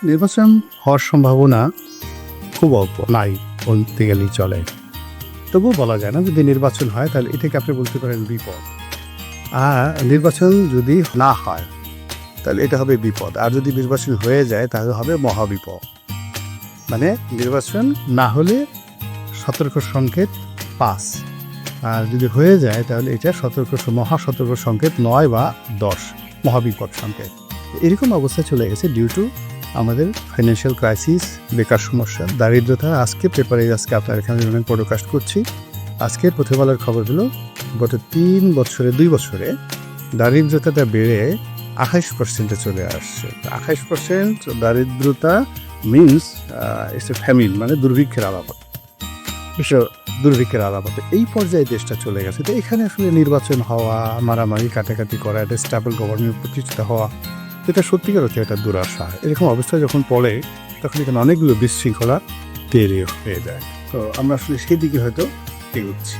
নির্বাচন হওয়ার সম্ভাবনা খুব অল্প, নাই বলতে গেলেই চলে। তবুও বলা যায় না, যদি নির্বাচন হয় তাহলে এটাকে আপনি বলতে পারেন বিপদ। আর নির্বাচন যদি না হয় তাহলে এটা হবে বিপদ, আর যদি নির্বাচন হয়ে যায় তাহলে হবে মহাবিপদ। মানে নির্বাচন না হলে সতর্ক সংকেত 5, আর যদি হয়ে যায় তাহলে এটা মহা সতর্ক সংকেত 9 বা 10, মহাবিপদ সংকেত। এরকম অবস্থা চলে গেছে ডিউ টু আমাদের ফাইন্যান্সিয়াল ক্রাইসিস, বেকার সমস্যা, দারিদ্রতা। আজকে আপনার এখানে পডকাস্ট করছি। আজকের প্রথম আলোর খবর হলো গত 2 বছরে দারিদ্রতাটা বেড়ে 28% চলে আসছে। 28% দারিদ্রতা মিনস ইটস এ ফ্যামিন, মানে দুর্ভিক্ষের আলামত, দুর্ভিক্ষের আলামত। এই পর্যায়ে দেশটা চলে গেছে। তো এখানে আসলে নির্বাচন হওয়া, মারামারি কাটাকাটি করা, একটা স্টেবল গভর্নমেন্ট প্রতিষ্ঠা হওয়া, এটা সত্যিকার হচ্ছে একটা দুরাশা। এরকম অবস্থা যখন পড়ে তখন এখানে অনেকগুলো বিশৃঙ্খলা তৈরি হয়ে যায়। তো আমরা আসলে সেই দিকে হয়তো এগোচ্ছি।